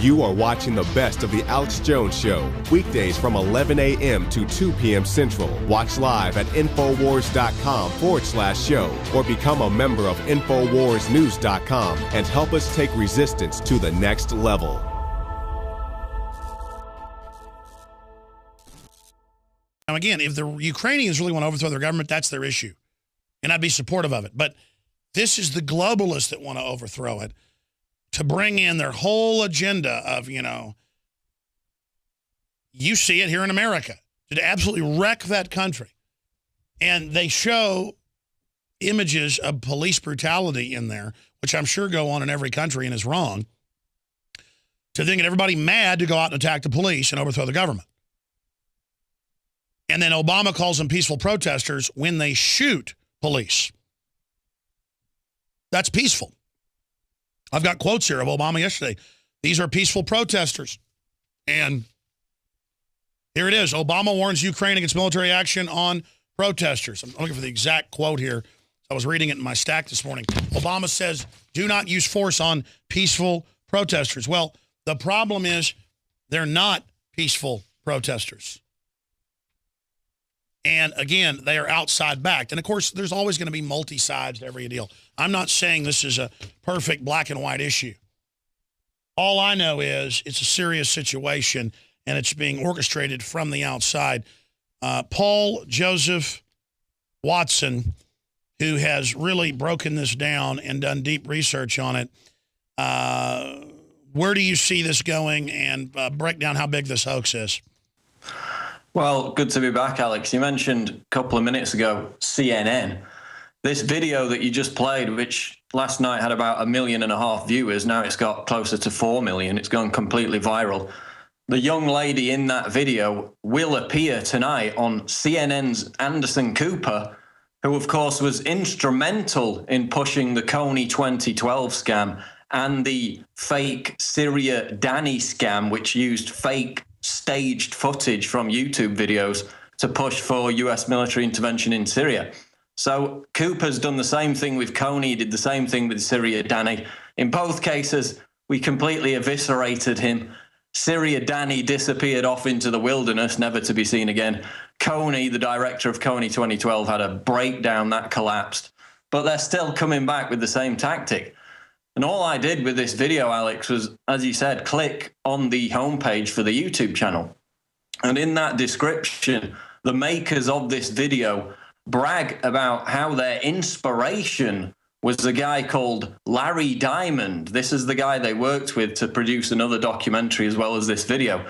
You are watching the best of the Alex Jones Show, weekdays from 11 a.m. to 2 p.m. Central. Watch live at Infowars.com/show or become a member of InfoWarsNews.com and help us take resistance to the next level. Now, again, if the Ukrainians really want to overthrow their government, that's their issue. And I'd be supportive of it. But this is the globalists that want to overthrow it, to bring in their whole agenda of, you see it here in America, to absolutely wreck that country. And they show images of police brutality in there, which I'm sure go on in every country and is wrong, to then get everybody mad to go out and attack the police and overthrow the government. And then Obama calls them peaceful protesters when they shoot police. That's peaceful. I've got quotes here of Obama yesterday. These are peaceful protesters. And here it is. Obama warns Ukraine against military action on protesters. I'm looking for the exact quote here. I was reading it in my stack this morning. Obama says, do not use force on peaceful protesters. Well, the problem is they're not peaceful protesters. And again, they are outside backed. And of course, there's always going to be multi-sides to every deal. I'm not saying this is a perfect black and white issue. All I know is it's a serious situation and it's being orchestrated from the outside. Paul Joseph Watson, who has really broken this down and done deep research on it, where do you see this going, and break down how big this hoax is? Well, good to be back, Alex. You mentioned a couple of minutes ago CNN. This video that you just played, which last night had about 1.5 million viewers, now it's got closer to 4 million. It's gone completely viral. The young lady in that video will appear tonight on CNN's Anderson Cooper, who, of course, was instrumental in pushing the Kony 2012 scam and the fake Syria Danny scam, which used fake staged footage from YouTube videos to push for US military intervention in Syria. So Cooper's done the same thing with Kony, did the same thing with Syria Danny. In both cases, we completely eviscerated him. Syria Danny disappeared off into the wilderness, never to be seen again. Kony, the director of Kony 2012, had a breakdown that collapsed. But they're still coming back with the same tactic. And all I did with this video, Alex, was, as you said, click on the homepage for the YouTube channel. And in that description, the makers of this video brag about how their inspiration was a guy called Larry Diamond. This is the guy they worked with to produce another documentary as well as this video.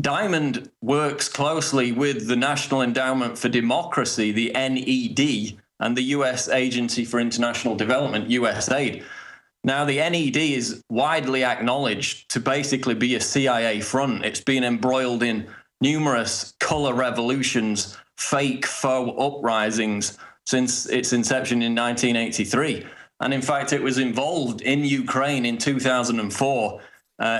Diamond works closely with the National Endowment for Democracy, the NED, and the U.S. Agency for International Development, USAID. Now, the NED is widely acknowledged to basically be a CIA front. It's been embroiled in numerous color revolutions, fake faux uprisings since its inception in 1983. And in fact, it was involved in Ukraine in 2004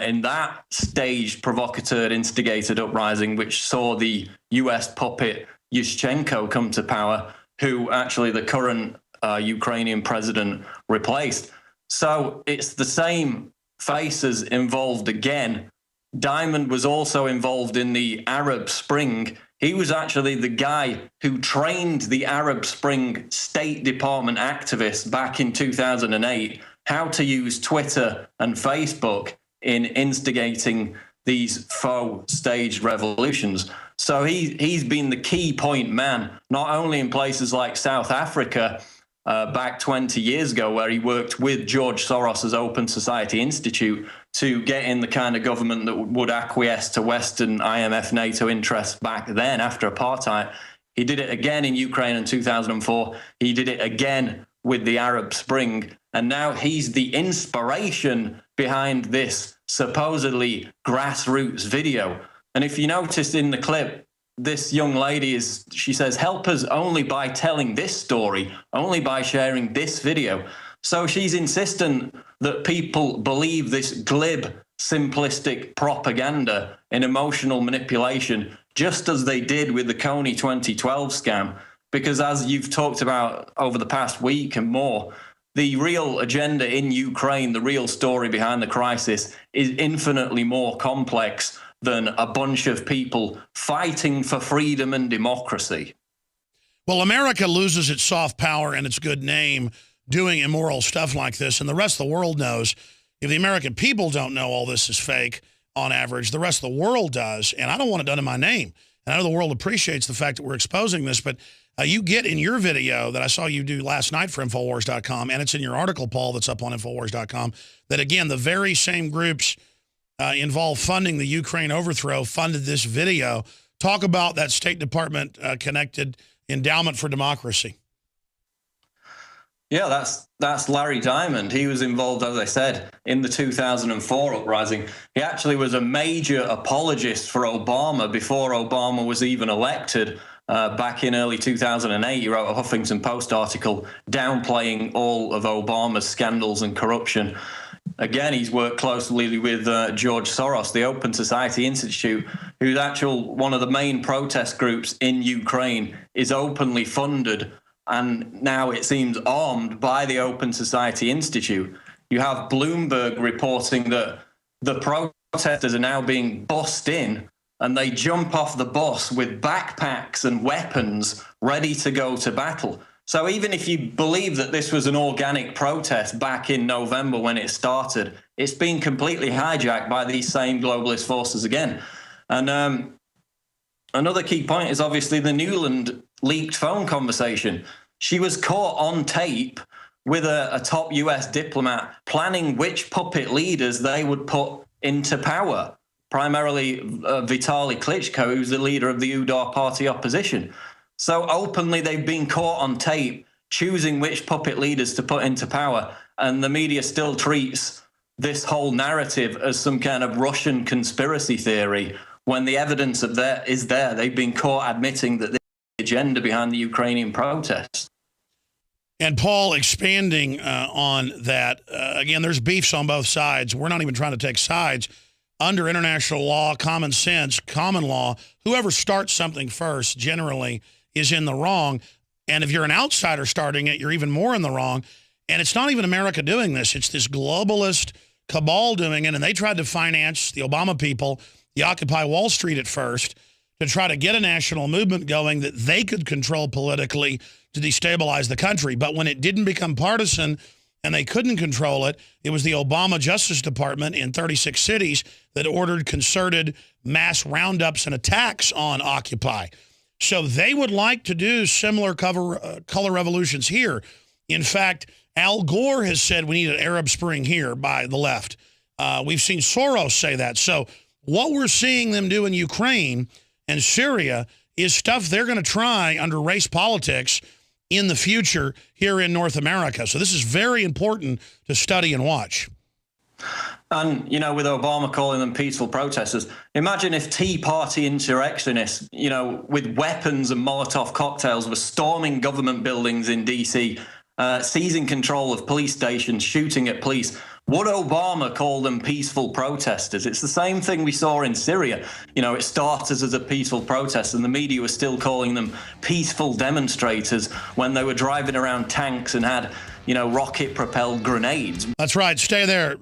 in that staged, provocateur, instigated uprising, which saw the US puppet Yushchenko come to power, who actually the current Ukrainian president replaced. So it's the same faces involved again. Diamond was also involved in the Arab Spring. He was actually the guy who trained the Arab Spring State Department activists back in 2008 how to use Twitter and Facebook in instigating these faux staged revolutions. So he's been the key point man, not only in places like South Africa, back 20 years ago, where he worked with George Soros's Open Society Institute to get in the kind of government that would acquiesce to Western IMF, NATO interests back then after apartheid. He did it again in Ukraine in 2004. He did it again with the Arab Spring. And now he's the inspiration behind this supposedly grassroots video. And if you notice in the clip, this young lady she says, help us only by telling this story, only by sharing this video. So she's insistent that people believe this glib, simplistic propaganda and emotional manipulation, just as they did with the Kony 2012 scam. Because as you've talked about over the past week and more, the real agenda in Ukraine, the real story behind the crisis, is infinitely more complex than a bunch of people fighting for freedom and democracy. Well, America loses its soft power and its good name doing immoral stuff like this, and the rest of the world knows. If the American people don't know all this is fake, on average, the rest of the world does, and I don't want it done in my name. And I know the world appreciates the fact that we're exposing this, but you get in your video that I saw you do last night for Infowars.com, and it's in your article, Paul, that's up on Infowars.com, that, again, the very same groups involved funding the Ukraine overthrow funded this video. Talk about that State Department-connected Endowment for Democracy. Yeah, that's Larry Diamond. He was involved, as I said, in the 2004 uprising. He actually was a major apologist for Obama before Obama was even elected. Back in early 2008, he wrote a Huffington Post article downplaying all of Obama's scandals and corruption. Again, he's worked closely with George Soros, the Open Society Institute, who's one of the main protest groups in Ukraine, is openly funded and now it seems armed by the Open Society Institute. You have Bloomberg reporting that the protesters are now being bussed in, and they jump off the bus with backpacks and weapons ready to go to battle. So even if you believe that this was an organic protest back in November when it started, it's been completely hijacked by these same globalist forces again. And another key point is obviously the Newland leaked phone conversation. She was caught on tape with a top US diplomat planning which puppet leaders they would put into power, primarily Vitaly Klitschko, who's the leader of the UDAR party opposition. So openly they've been caught on tape choosing which puppet leaders to put into power, and the media still treats this whole narrative as some kind of Russian conspiracy theory when the evidence of that is there. They've been caught admitting that the agenda behind the Ukrainian protests. And Paul, expanding on that, again, there's beefs on both sides. We're not even trying to take sides. Under international law, common sense, common law, whoever starts something first generally is in the wrong. And if you're an outsider starting it, you're even more in the wrong. And it's not even America doing this. It's this globalist cabal doing it. And they tried to finance the Obama people, the Occupy Wall Street at first, to try to get a national movement going that they could control politically to destabilize the country. But when it didn't become partisan and they couldn't control it, it was the Obama Justice Department in 36 cities that ordered concerted mass roundups and attacks on Occupy. So they would like to do similar color revolutions here. In fact, Al Gore has said we need an Arab Spring here by the left. We've seen Soros say that. So what we're seeing them do in Ukraine and Syria is stuff they're going to try under race politics in the future here in North America. So this is very important to study and watch. And, you know, with Obama calling them peaceful protesters, imagine if Tea Party insurrectionists, you know, with weapons and Molotov cocktails were storming government buildings in D.C., seizing control of police stations, shooting at police. Would Obama call them peaceful protesters? It's the same thing we saw in Syria. You know, it started as a peaceful protest, and the media was still calling them peaceful demonstrators when they were driving around tanks and had, you know, rocket-propelled grenades. That's right. Stay there.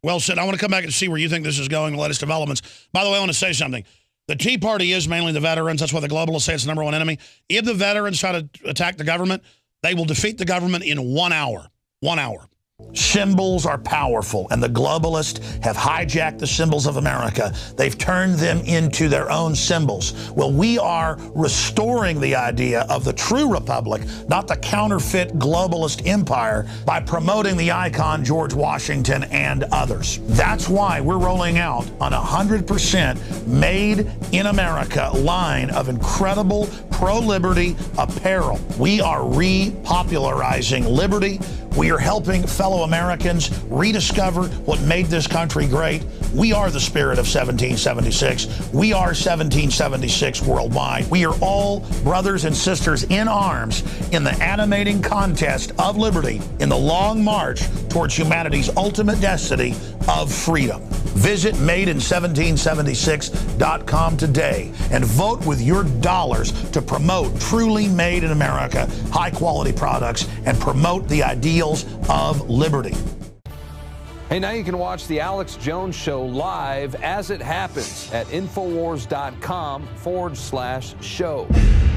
Well said. I want to come back and see where you think this is going, the latest developments. By the way, I want to say something. The Tea Party is mainly the veterans. That's why the globalists say it's the #1 enemy. If the veterans try to attack the government, they will defeat the government in 1 hour. 1 hour. Symbols are powerful, and the globalists have hijacked the symbols of America. They've turned them into their own symbols. Well, we are restoring the idea of the true republic, not the counterfeit globalist empire, by promoting the icon George Washington and others. That's why we're rolling out an 100% made in America line of incredible pro-liberty apparel. We are repopularizing liberty. We are helping fellow Americans rediscover what made this country great. We are the spirit of 1776. We are 1776 worldwide. We are all brothers and sisters in arms in the animating contest of liberty in the long march towards humanity's ultimate destiny of freedom. Visit MadeIn1776.com today and vote with your dollars to promote truly made in America, high-quality products, and promote the ideals of liberty. Hey, now you can watch The Alex Jones Show live as it happens at Infowars.com/show.